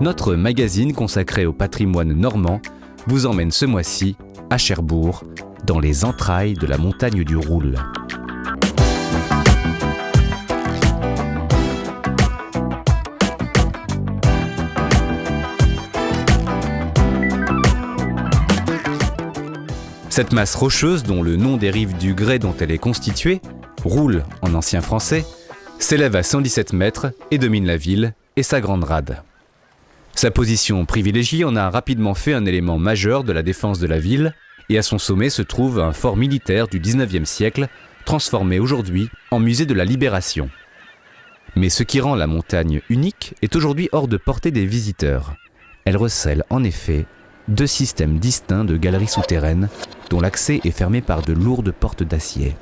Notre magazine consacré au patrimoine normand vous emmène ce mois-ci à Cherbourg, dans les entrailles de la montagne du Roule. Cette masse rocheuse, dont le nom dérive du grès dont elle est constituée, Roule en ancien français, s'élève à 117 mètres et domine la ville et sa grande rade. Sa position privilégiée en a rapidement fait un élément majeur de la défense de la ville, et à son sommet se trouve un fort militaire du XIXe siècle, transformé aujourd'hui en musée de la Libération. Mais ce qui rend la montagne unique est aujourd'hui hors de portée des visiteurs. Elle recèle en effet 2 systèmes distincts de galeries souterraines, dont l'accès est fermé par de lourdes portes d'acier.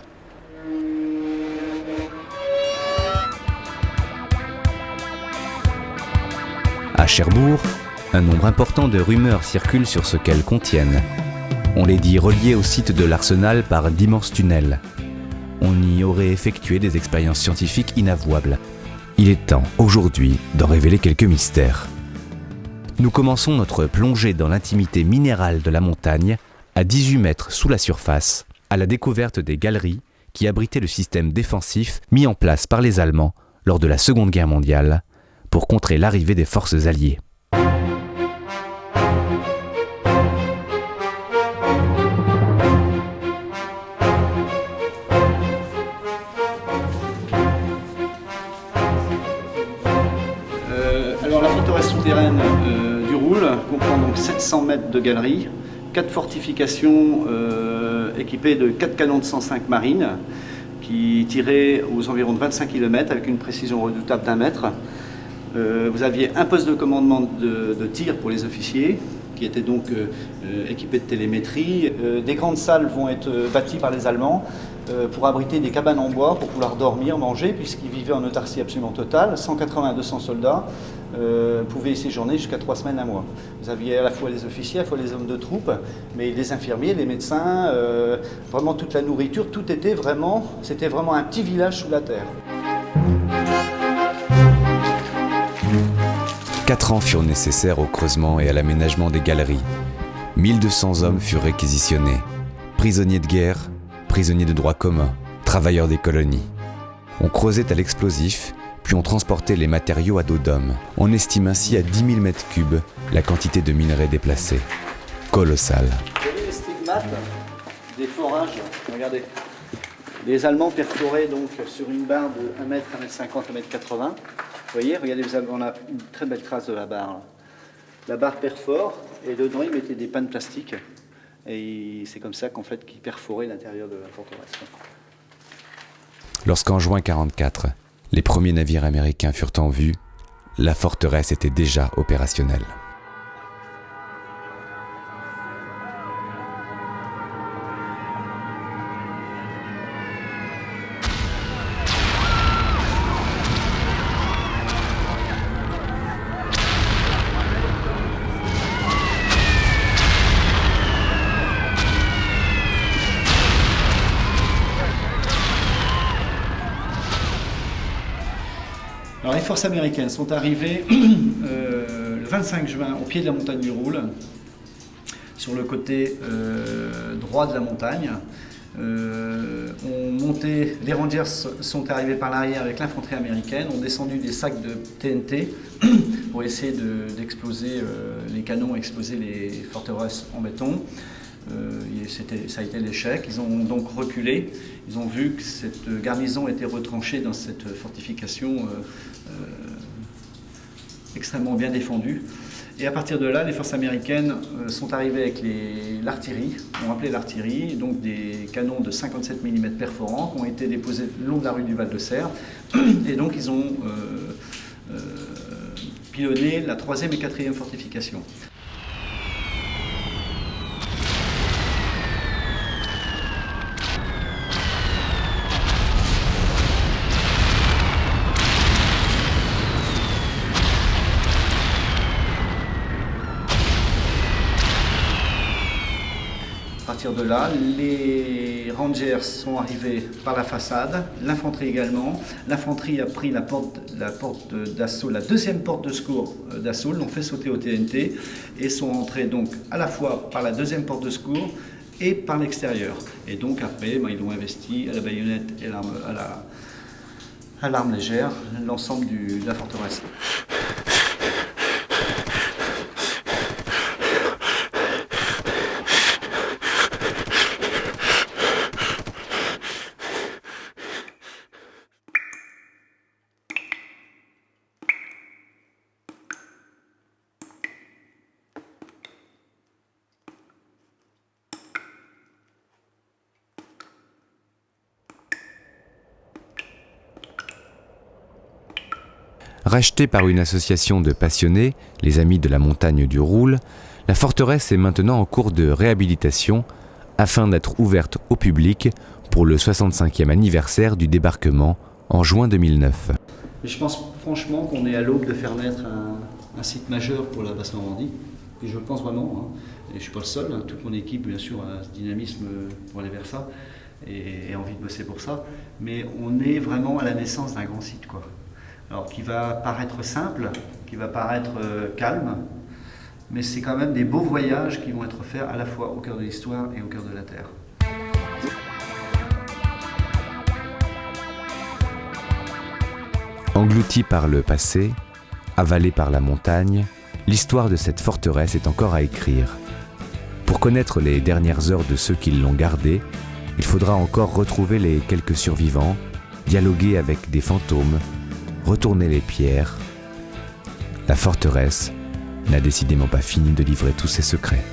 À Cherbourg, un nombre important de rumeurs circulent sur ce qu'elles contiennent. On les dit reliées au site de l'Arsenal par d'immenses tunnels. On y aurait effectué des expériences scientifiques inavouables. Il est temps, aujourd'hui, d'en révéler quelques mystères. Nous commençons notre plongée dans l'intimité minérale de la montagne, à 18 mètres sous la surface, à la découverte des galeries qui abritaient le système défensif mis en place par les Allemands lors de la Seconde Guerre mondiale pour contrer l'arrivée des forces alliées. Alors la forteresse souterraine du Roule comprend donc 700 mètres de galeries, 4 fortifications équipées de 4 canons de 105 marines qui tiraient aux environs de 25 km avec une précision redoutable d'1 mètre. Vous aviez un poste de commandement de tir pour les officiers qui était donc équipé de télémétrie. Des grandes salles vont être bâties par les Allemands pour abriter des cabanes en bois pour pouvoir dormir, manger, puisqu'ils vivaient en autarcie absolument totale. 180 à 200 soldats pouvaient y séjourner jusqu'à 3 semaines, 1 mois. Vous aviez à la fois les officiers, à la fois les hommes de troupe, mais les infirmiers, les médecins, vraiment toute la nourriture, tout était vraiment, c'était vraiment un petit village sous la terre. 4 ans furent nécessaires au creusement et à l'aménagement des galeries. 1200 hommes furent réquisitionnés. Prisonniers de guerre, prisonniers de droit commun, travailleurs des colonies. On creusait à l'explosif, puis on transportait les matériaux à dos d'homme. On estime ainsi à 10 000 mètres cubes la quantité de minerais déplacés. Colossal. Vous voyez les stigmates des forages, regardez. Les Allemands perforaient donc sur une barre de 1 mètre, 1 mètre 50, 1 mètre 80. Vous voyez, regardez, on a une très belle trace de la barre. Là. La barre perfore et dedans ils mettaient des pannes plastiques. Et c'est comme ça qu'en fait qu'ils perforaient l'intérieur de la forteresse. Lorsqu'en juin 1944, les premiers navires américains furent en vue, la forteresse était déjà opérationnelle. Alors les forces américaines sont arrivées le 25 juin au pied de la montagne du Roule, sur le côté droit de la montagne. Les Rangers sont arrivés par l'arrière avec l'infanterie américaine, ont descendu des sacs de TNT pour essayer d'exploser les canons, exploser les forteresses en béton. Ça a été l'échec. Ils ont donc reculé. Ils ont vu que cette garnison était retranchée dans cette fortification extrêmement bien défendue. Et à partir de là, les forces américaines sont arrivées avec l'artillerie, ont appelé l'artillerie, donc des canons de 57 mm perforants qui ont été déposés le long de la rue du Val-de-Serre. Et donc ils ont pilonné la 3e et 4e fortification. À partir de là, les rangers sont arrivés par la façade, l'infanterie également. L'infanterie a pris la porte d'assaut, la deuxième porte de secours d'assaut, l'ont fait sauter au TNT et sont entrés donc à la fois par la deuxième porte de secours et par l'extérieur. Et donc après, ils ont investi à la baïonnette et à l'arme légère l'ensemble de la forteresse. Rachetée par une association de passionnés, les Amis de la Montagne du Roule, la forteresse est maintenant en cours de réhabilitation afin d'être ouverte au public pour le 65e anniversaire du débarquement en juin 2009. Et je pense franchement qu'on est à l'aube de faire naître un site majeur pour la Basse-Normandie. Et je le pense vraiment, hein. Et je ne suis pas le seul, hein. Toute mon équipe bien sûr a ce dynamisme pour aller vers ça et envie de bosser pour ça. Mais on est vraiment à la naissance d'un grand site, quoi. Alors qui va paraître simple, qui va paraître calme, mais c'est quand même des beaux voyages qui vont être faits à la fois au cœur de l'histoire et au cœur de la terre. Engloutie par le passé, avalée par la montagne, l'histoire de cette forteresse est encore à écrire. Pour connaître les dernières heures de ceux qui l'ont gardée, il faudra encore retrouver les quelques survivants, dialoguer avec des fantômes, retourner les pierres. La forteresse n'a décidément pas fini de livrer tous ses secrets.